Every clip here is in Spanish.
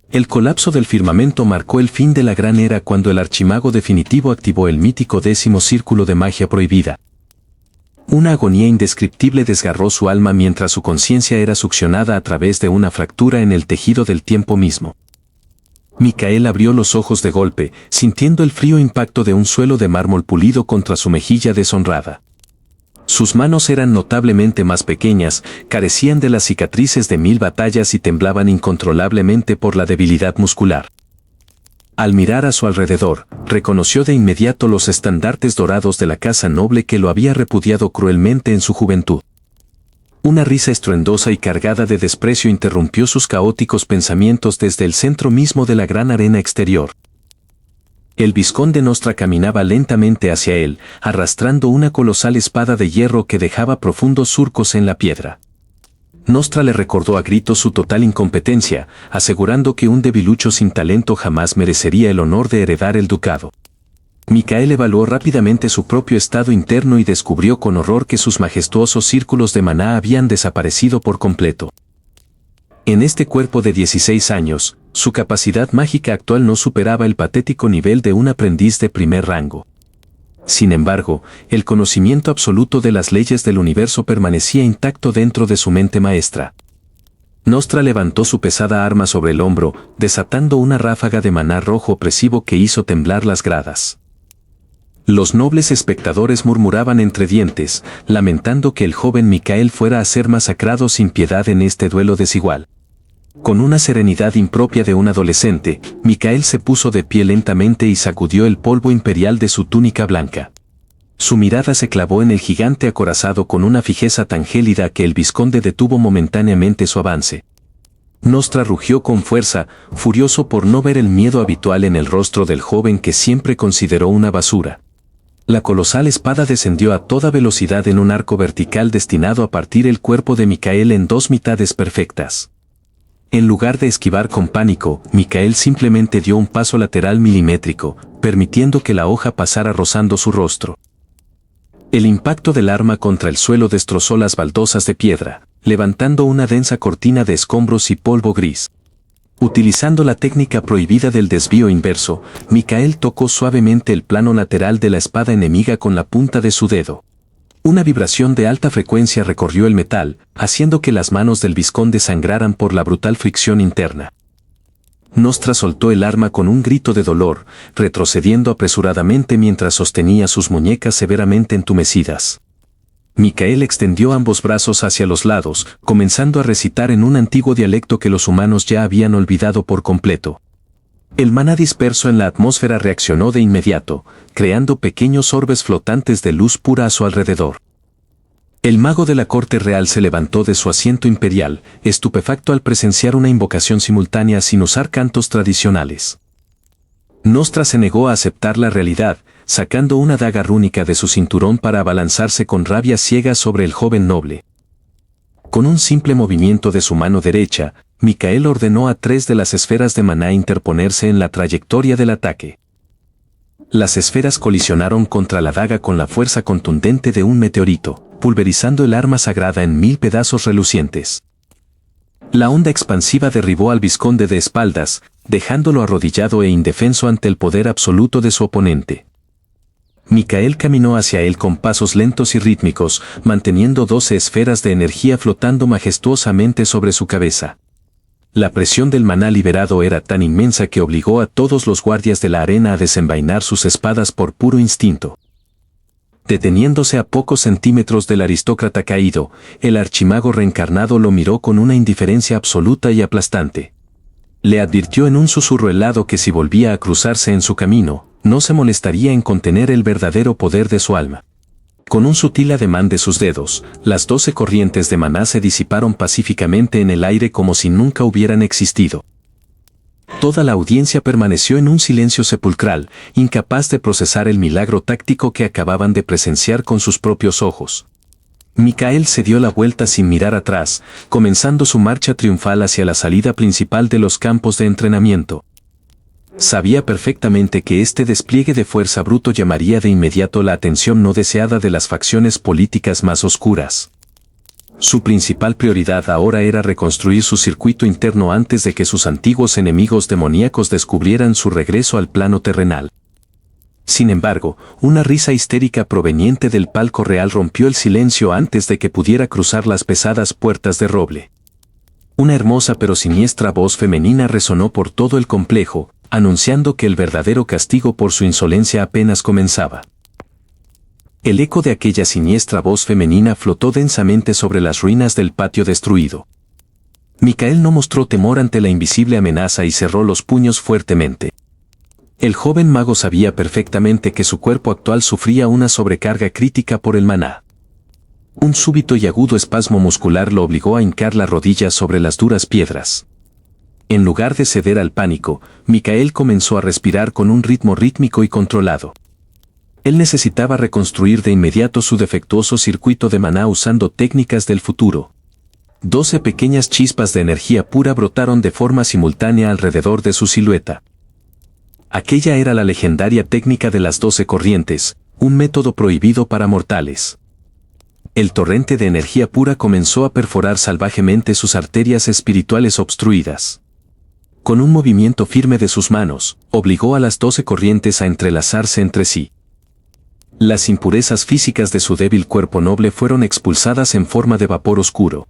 El colapso del firmamento marcó el fin de la Gran Era cuando el archimago definitivo activó el mítico 10º círculo de magia prohibida. Una agonía indescriptible desgarró su alma mientras su conciencia era succionada a través de una fractura en el tejido del tiempo mismo. Micael abrió los ojos de golpe, sintiendo el frío impacto de un suelo de mármol pulido contra su mejilla deshonrada. Sus manos eran notablemente más pequeñas, carecían de las cicatrices de 1000 batallas y temblaban incontrolablemente por la debilidad muscular. Al mirar a su alrededor, reconoció de inmediato los estandartes dorados de la casa noble que lo había repudiado cruelmente en su juventud. Una risa estruendosa y cargada de desprecio interrumpió sus caóticos pensamientos desde el centro mismo de la gran arena exterior. El vizconde Nostra caminaba lentamente hacia él, arrastrando una colosal espada de hierro que dejaba profundos surcos en la piedra. Nostra le recordó a gritos su total incompetencia, asegurando que un debilucho sin talento jamás merecería el honor de heredar el ducado. Micael evaluó rápidamente su propio estado interno y descubrió con horror que sus majestuosos círculos de maná habían desaparecido por completo. En este cuerpo de 16 años, su capacidad mágica actual no superaba el patético nivel de un aprendiz de primer rango. Sin embargo, el conocimiento absoluto de las leyes del universo permanecía intacto dentro de su mente maestra. Nostra levantó su pesada arma sobre el hombro, desatando una ráfaga de maná rojo opresivo que hizo temblar las gradas. Los nobles espectadores murmuraban entre dientes, lamentando que el joven Micael fuera a ser masacrado sin piedad en este duelo desigual. Con una serenidad impropia de un adolescente, Micael se puso de pie lentamente y sacudió el polvo imperial de su túnica blanca. Su mirada se clavó en el gigante acorazado con una fijeza tan gélida que el vizconde detuvo momentáneamente su avance. Nostra rugió con fuerza, furioso por no ver el miedo habitual en el rostro del joven que siempre consideró una basura. La colosal espada descendió a toda velocidad en un arco vertical destinado a partir el cuerpo de Micael en dos mitades perfectas. En lugar de esquivar con pánico, Micael simplemente dio un paso lateral milimétrico, permitiendo que la hoja pasara rozando su rostro. El impacto del arma contra el suelo destrozó las baldosas de piedra, levantando una densa cortina de escombros y polvo gris. Utilizando la técnica prohibida del desvío inverso, Micael tocó suavemente el plano lateral de la espada enemiga con la punta de su dedo. Una vibración de alta frecuencia recorrió el metal, haciendo que las manos del vizconde sangraran por la brutal fricción interna. Nostra soltó el arma con un grito de dolor, retrocediendo apresuradamente mientras sostenía sus muñecas severamente entumecidas. Micael extendió ambos brazos hacia los lados, comenzando a recitar en un antiguo dialecto que los humanos ya habían olvidado por completo. El maná disperso en la atmósfera reaccionó de inmediato, creando pequeños orbes flotantes de luz pura a su alrededor. El mago de la corte real se levantó de su asiento imperial, estupefacto al presenciar una invocación simultánea sin usar cantos tradicionales. Nostra se negó a aceptar la realidad, sacando una daga rúnica de su cinturón para abalanzarse con rabia ciega sobre el joven noble. Con un simple movimiento de su mano derecha, Micael ordenó a 3 de las esferas de maná interponerse en la trayectoria del ataque. Las esferas colisionaron contra la daga con la fuerza contundente de un meteorito, pulverizando el arma sagrada en 1000 pedazos relucientes. La onda expansiva derribó al vizconde de espaldas, dejándolo arrodillado e indefenso ante el poder absoluto de su oponente. Micael caminó hacia él con pasos lentos y rítmicos, manteniendo 12 esferas de energía flotando majestuosamente sobre su cabeza. La presión del maná liberado era tan inmensa que obligó a todos los guardias de la arena a desenvainar sus espadas por puro instinto. Deteniéndose a pocos centímetros del aristócrata caído, el archimago reencarnado lo miró con una indiferencia absoluta y aplastante. Le advirtió en un susurro helado que si volvía a cruzarse en su camino, no se molestaría en contener el verdadero poder de su alma. Con un sutil ademán de sus dedos, las 12 corrientes de maná se disiparon pacíficamente en el aire como si nunca hubieran existido. Toda la audiencia permaneció en un silencio sepulcral, incapaz de procesar el milagro táctico que acababan de presenciar con sus propios ojos. Micael se dio la vuelta sin mirar atrás, comenzando su marcha triunfal hacia la salida principal de los campos de entrenamiento. Sabía perfectamente que este despliegue de fuerza bruto llamaría de inmediato la atención no deseada de las facciones políticas más oscuras. Su principal prioridad ahora era reconstruir su circuito interno antes de que sus antiguos enemigos demoníacos descubrieran su regreso al plano terrenal. Sin embargo, una risa histérica proveniente del palco real rompió el silencio antes de que pudiera cruzar las pesadas puertas de roble. Una hermosa pero siniestra voz femenina resonó por todo el complejo, anunciando que el verdadero castigo por su insolencia apenas comenzaba. El eco de aquella siniestra voz femenina flotó densamente sobre las ruinas del patio destruido. Micael no mostró temor ante la invisible amenaza y cerró los puños fuertemente. El joven mago sabía perfectamente que su cuerpo actual sufría una sobrecarga crítica por el maná. Un súbito y agudo espasmo muscular lo obligó a hincar la rodilla sobre las duras piedras. En lugar de ceder al pánico, Micael comenzó a respirar con un ritmo rítmico y controlado. Él necesitaba reconstruir de inmediato su defectuoso circuito de maná usando técnicas del futuro. 12 pequeñas chispas de energía pura brotaron de forma simultánea alrededor de su silueta. Aquella era la legendaria técnica de las 12 corrientes, un método prohibido para mortales. El torrente de energía pura comenzó a perforar salvajemente sus arterias espirituales obstruidas. Con un movimiento firme de sus manos, obligó a las 12 corrientes a entrelazarse entre sí. Las impurezas físicas de su débil cuerpo noble fueron expulsadas en forma de vapor oscuro.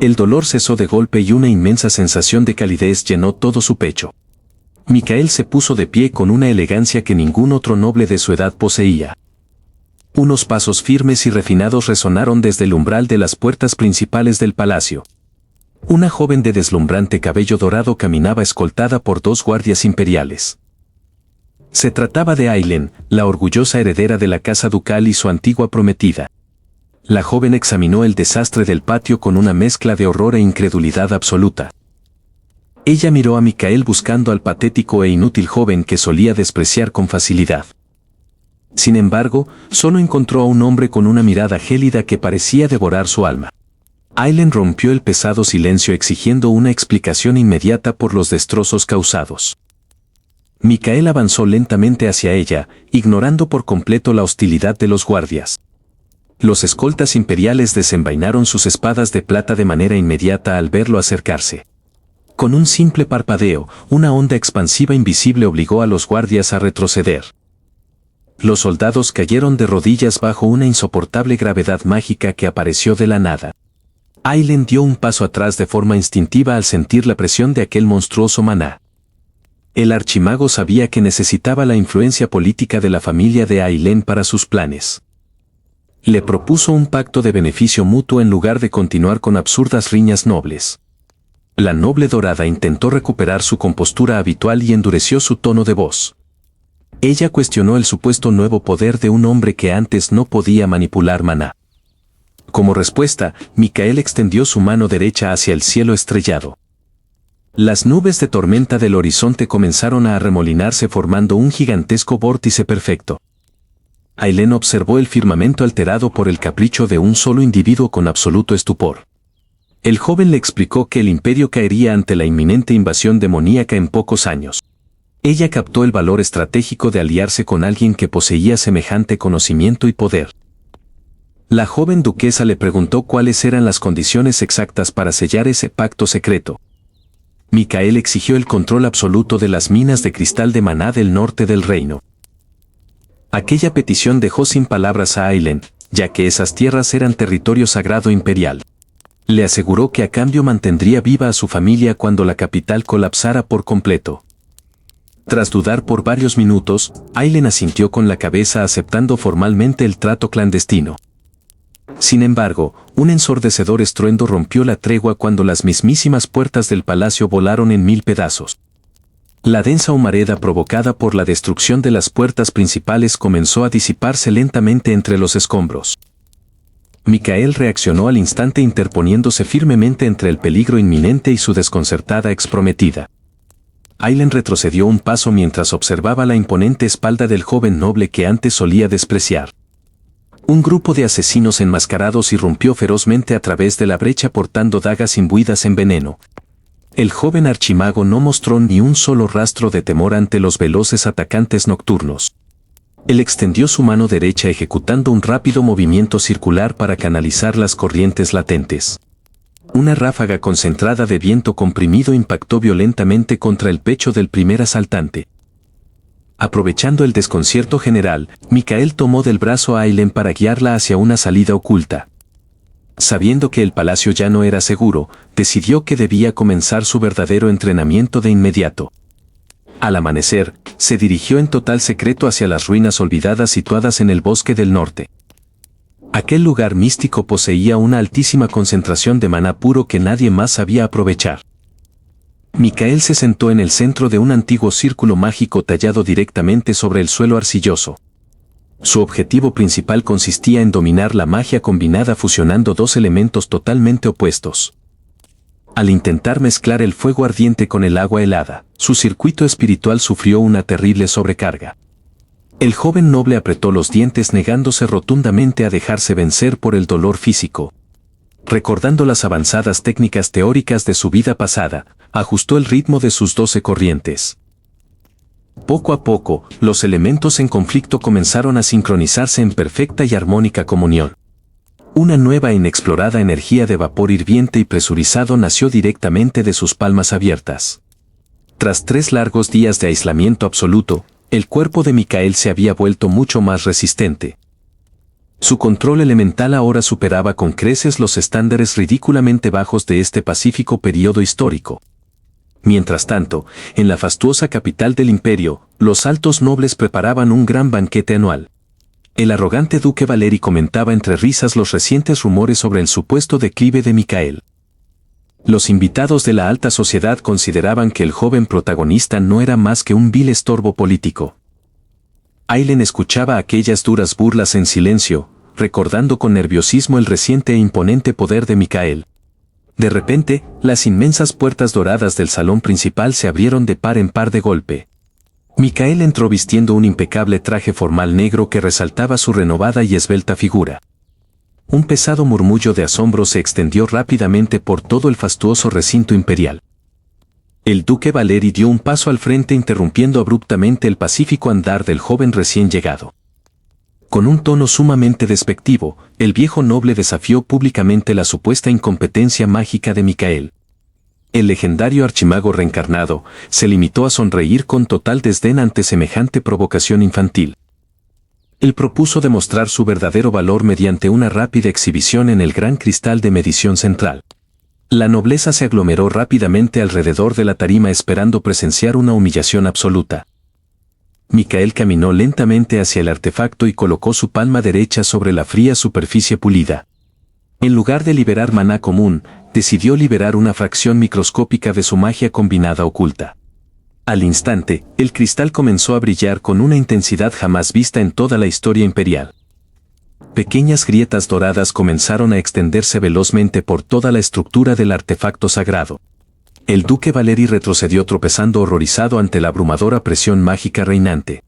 El dolor cesó de golpe y una inmensa sensación de calidez llenó todo su pecho. Micael se puso de pie con una elegancia que ningún otro noble de su edad poseía. Unos pasos firmes y refinados resonaron desde el umbral de las puertas principales del palacio. Una joven de deslumbrante cabello dorado caminaba escoltada por 2 guardias imperiales. Se trataba de Aileen, la orgullosa heredera de la casa ducal y su antigua prometida. La joven examinó el desastre del patio con una mezcla de horror e incredulidad absoluta. Ella miró a Micael buscando al patético e inútil joven que solía despreciar con facilidad. Sin embargo, solo encontró a un hombre con una mirada gélida que parecía devorar su alma. Aileen rompió el pesado silencio exigiendo una explicación inmediata por los destrozos causados. Micael avanzó lentamente hacia ella, ignorando por completo la hostilidad de los guardias. Los escoltas imperiales desenvainaron sus espadas de plata de manera inmediata al verlo acercarse. Con un simple parpadeo, una onda expansiva invisible obligó a los guardias a retroceder. Los soldados cayeron de rodillas bajo una insoportable gravedad mágica que apareció de la nada. Aileen dio un paso atrás de forma instintiva al sentir la presión de aquel monstruoso maná. El archimago sabía que necesitaba la influencia política de la familia de Aileen para sus planes. Le propuso un pacto de beneficio mutuo en lugar de continuar con absurdas riñas nobles. La noble dorada intentó recuperar su compostura habitual y endureció su tono de voz. Ella cuestionó el supuesto nuevo poder de un hombre que antes no podía manipular maná. Como respuesta, Micael extendió su mano derecha hacia el cielo estrellado. Las nubes de tormenta del horizonte comenzaron a arremolinarse formando un gigantesco vórtice perfecto. Aileen observó el firmamento alterado por el capricho de un solo individuo con absoluto estupor. El joven le explicó que el imperio caería ante la inminente invasión demoníaca en pocos años. Ella captó el valor estratégico de aliarse con alguien que poseía semejante conocimiento y poder. La joven duquesa le preguntó cuáles eran las condiciones exactas para sellar ese pacto secreto. Micael exigió el control absoluto de las minas de cristal de maná del norte del reino. Aquella petición dejó sin palabras a Aileen, ya que esas tierras eran territorio sagrado imperial. Le aseguró que a cambio mantendría viva a su familia cuando la capital colapsara por completo. Tras dudar por varios minutos, Aileen asintió con la cabeza aceptando formalmente el trato clandestino. Sin embargo, un ensordecedor estruendo rompió la tregua cuando las mismísimas puertas del palacio volaron en 1000 pedazos. La densa humareda provocada por la destrucción de las puertas principales comenzó a disiparse lentamente entre los escombros. Micael reaccionó al instante interponiéndose firmemente entre el peligro inminente y su desconcertada exprometida. Aileen retrocedió un paso mientras observaba la imponente espalda del joven noble que antes solía despreciar. Un grupo de asesinos enmascarados irrumpió ferozmente a través de la brecha portando dagas imbuidas en veneno. El joven archimago no mostró ni un solo rastro de temor ante los veloces atacantes nocturnos. Él extendió su mano derecha ejecutando un rápido movimiento circular para canalizar las corrientes latentes. Una ráfaga concentrada de viento comprimido impactó violentamente contra el pecho del primer asaltante. Aprovechando el desconcierto general, Mikael tomó del brazo a Aileen para guiarla hacia una salida oculta. Sabiendo que el palacio ya no era seguro, decidió que debía comenzar su verdadero entrenamiento de inmediato. Al amanecer, se dirigió en total secreto hacia las ruinas olvidadas situadas en el bosque del norte. Aquel lugar místico poseía una altísima concentración de maná puro que nadie más sabía aprovechar. Mikael se sentó en el centro de un antiguo círculo mágico tallado directamente sobre el suelo arcilloso. Su objetivo principal consistía en dominar la magia combinada fusionando dos elementos totalmente opuestos. Al intentar mezclar el fuego ardiente con el agua helada, su circuito espiritual sufrió una terrible sobrecarga. El joven noble apretó los dientes negándose rotundamente a dejarse vencer por el dolor físico. Recordando las avanzadas técnicas teóricas de su vida pasada, ajustó el ritmo de sus 12 corrientes. Poco a poco, los elementos en conflicto comenzaron a sincronizarse en perfecta y armónica comunión. Una nueva e inexplorada energía de vapor hirviente y presurizado nació directamente de sus palmas abiertas. Tras 3 largos días de aislamiento absoluto, el cuerpo de Mikael se había vuelto mucho más resistente. Su control elemental ahora superaba con creces los estándares ridículamente bajos de este pacífico período histórico. Mientras tanto, en la fastuosa capital del imperio, los altos nobles preparaban un gran banquete anual. El arrogante duque Valeri comentaba entre risas los recientes rumores sobre el supuesto declive de Mikael. Los invitados de la alta sociedad consideraban que el joven protagonista no era más que un vil estorbo político. Aileen escuchaba aquellas duras burlas en silencio, recordando con nerviosismo el reciente e imponente poder de Mikael. De repente, las inmensas puertas doradas del salón principal se abrieron de par en par de golpe. Mikael entró vistiendo un impecable traje formal negro que resaltaba su renovada y esbelta figura. Un pesado murmullo de asombro se extendió rápidamente por todo el fastuoso recinto imperial. El duque Valeri dio un paso al frente interrumpiendo abruptamente el pacífico andar del joven recién llegado. Con un tono sumamente despectivo, el viejo noble desafió públicamente la supuesta incompetencia mágica de Mikael. El legendario archimago reencarnado se limitó a sonreír con total desdén ante semejante provocación infantil. Él propuso demostrar su verdadero valor mediante una rápida exhibición en el gran cristal de medición central. La nobleza se aglomeró rápidamente alrededor de la tarima esperando presenciar una humillación absoluta. Mikael caminó lentamente hacia el artefacto y colocó su palma derecha sobre la fría superficie pulida. En lugar de liberar maná común, decidió liberar una fracción microscópica de su magia combinada oculta. Al instante, el cristal comenzó a brillar con una intensidad jamás vista en toda la historia imperial. Pequeñas grietas doradas comenzaron a extenderse velozmente por toda la estructura del artefacto sagrado. El duque Valeri retrocedió tropezando horrorizado ante la abrumadora presión mágica reinante.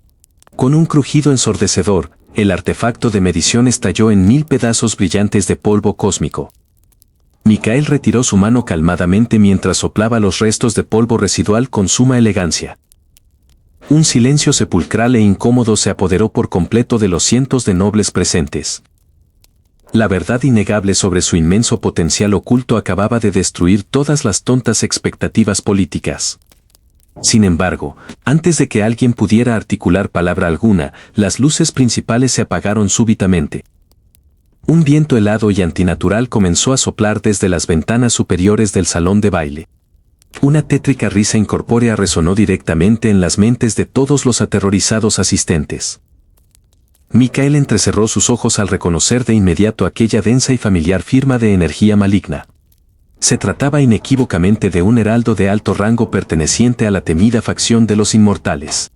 Con un crujido ensordecedor, el artefacto de medición estalló en 1000 pedazos brillantes de polvo cósmico. Mikael retiró su mano calmadamente mientras soplaba los restos de polvo residual con suma elegancia. Un silencio sepulcral e incómodo se apoderó por completo de los cientos de nobles presentes. La verdad innegable sobre su inmenso potencial oculto acababa de destruir todas las tontas expectativas políticas. Sin embargo, antes de que alguien pudiera articular palabra alguna, las luces principales se apagaron súbitamente. Un viento helado y antinatural comenzó a soplar desde las ventanas superiores del salón de baile. Una tétrica risa incorpórea resonó directamente en las mentes de todos los aterrorizados asistentes. Mikael entrecerró sus ojos al reconocer de inmediato aquella densa y familiar firma de energía maligna. Se trataba inequívocamente de un heraldo de alto rango perteneciente a la temida facción de los inmortales.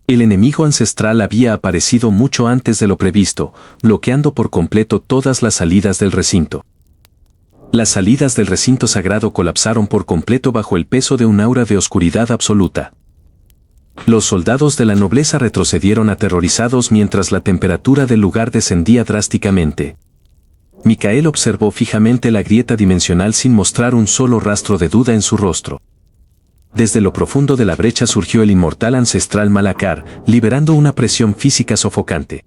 El enemigo ancestral había aparecido mucho antes de lo previsto, bloqueando por completo todas las salidas del recinto. Las salidas del recinto sagrado colapsaron por completo bajo el peso de un aura de oscuridad absoluta. Los soldados de la nobleza retrocedieron aterrorizados mientras la temperatura del lugar descendía drásticamente. Mikael observó fijamente la grieta dimensional sin mostrar un solo rastro de duda en su rostro. Desde lo profundo de la brecha surgió el inmortal ancestral Malacar, liberando una presión física sofocante.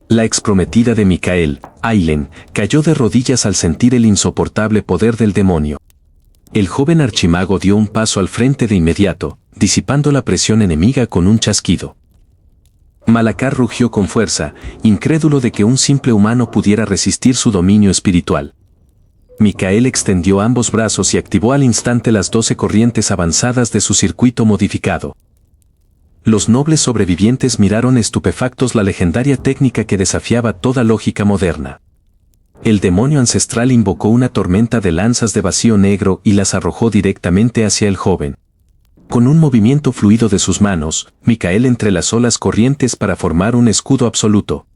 La exprometida de Micael, Ailen, cayó de rodillas al sentir el insoportable poder del demonio. El joven archimago dio un paso al frente de inmediato, disipando la presión enemiga con un chasquido. Malacar rugió con fuerza, incrédulo de que un simple humano pudiera resistir su dominio espiritual. Micael extendió ambos brazos y activó al instante las 12 corrientes avanzadas de su circuito modificado. Los nobles sobrevivientes miraron estupefactos la legendaria técnica que desafiaba toda lógica moderna. El demonio ancestral invocó una tormenta de lanzas de vacío negro y las arrojó directamente hacia el joven. Con un movimiento fluido de sus manos, Micael entrelazó las corrientes para formar un escudo absoluto.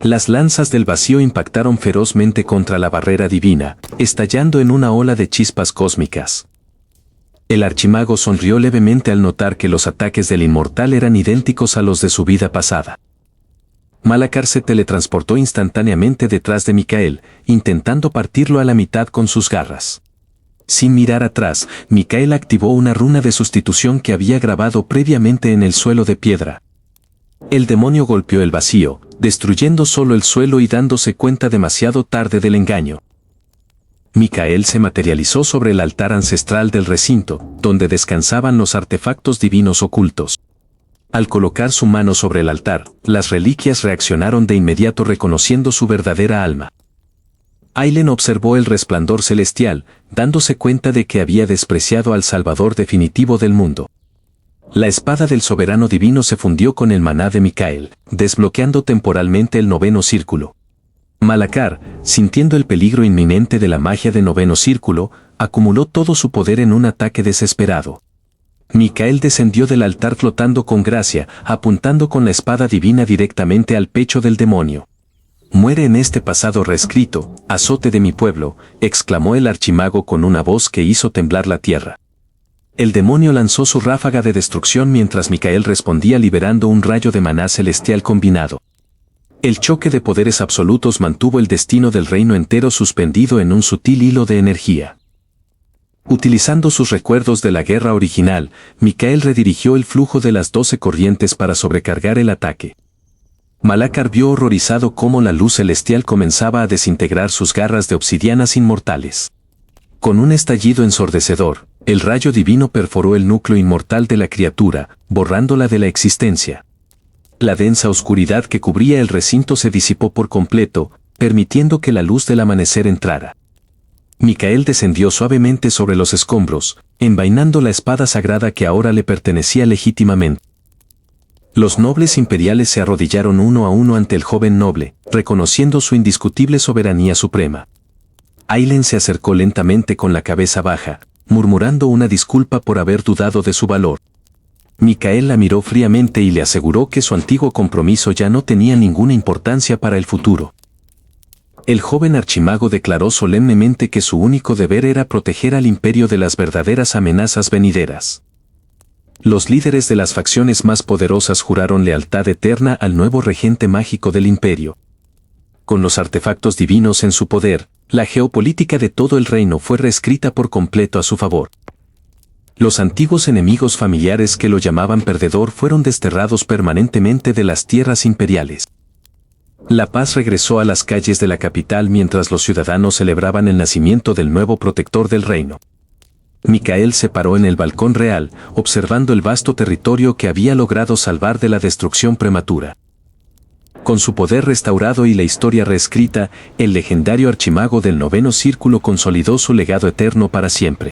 Las lanzas del vacío impactaron ferozmente contra la barrera divina, estallando en una ola de chispas cósmicas. El archimago sonrió levemente al notar que los ataques del inmortal eran idénticos a los de su vida pasada. Malacar se teletransportó instantáneamente detrás de Micael, intentando partirlo a la mitad con sus garras. Sin mirar atrás, Micael activó una runa de sustitución que había grabado previamente en el suelo de piedra. El demonio golpeó el vacío, destruyendo solo el suelo y dándose cuenta demasiado tarde del engaño. Micael se materializó sobre el altar ancestral del recinto, donde descansaban los artefactos divinos ocultos. Al colocar su mano sobre el altar, las reliquias reaccionaron de inmediato reconociendo su verdadera alma. Ailen observó el resplandor celestial, dándose cuenta de que había despreciado al Salvador definitivo del mundo. La espada del soberano divino se fundió con el maná de Micael, desbloqueando temporalmente el 9º círculo. Malacar, sintiendo el peligro inminente de la magia de 9º círculo, acumuló todo su poder en un ataque desesperado. Micael descendió del altar flotando con gracia, apuntando con la espada divina directamente al pecho del demonio. «Muere en este pasado reescrito, azote de mi pueblo», exclamó el archimago con una voz que hizo temblar la tierra. El demonio lanzó su ráfaga de destrucción mientras Micael respondía liberando un rayo de maná celestial combinado. El choque de poderes absolutos mantuvo el destino del reino entero suspendido en un sutil hilo de energía. Utilizando sus recuerdos de la guerra original, Micael redirigió el flujo de las 12 corrientes para sobrecargar el ataque. Malacar vio horrorizado cómo la luz celestial comenzaba a desintegrar sus garras de obsidianas inmortales. Con un estallido ensordecedor, el rayo divino perforó el núcleo inmortal de la criatura, borrándola de la existencia. La densa oscuridad que cubría el recinto se disipó por completo, permitiendo que la luz del amanecer entrara. Micael descendió suavemente sobre los escombros, envainando la espada sagrada que ahora le pertenecía legítimamente. Los nobles imperiales se arrodillaron uno a uno ante el joven noble, reconociendo su indiscutible soberanía suprema. Ailen se acercó lentamente con la cabeza baja, murmurando una disculpa por haber dudado de su valor. Micael la miró fríamente y le aseguró que su antiguo compromiso ya no tenía ninguna importancia para el futuro. El joven archimago declaró solemnemente que su único deber era proteger al imperio de las verdaderas amenazas venideras. Los líderes de las facciones más poderosas juraron lealtad eterna al nuevo regente mágico del imperio. Con los artefactos divinos en su poder, la geopolítica de todo el reino fue reescrita por completo a su favor. Los antiguos enemigos familiares que lo llamaban perdedor fueron desterrados permanentemente de las tierras imperiales. La paz regresó a las calles de la capital mientras los ciudadanos celebraban el nacimiento del nuevo protector del reino. Micael se paró en el balcón real, observando el vasto territorio que había logrado salvar de la destrucción prematura. Con su poder restaurado y la historia reescrita, el legendario archimago del 9º círculo consolidó su legado eterno para siempre.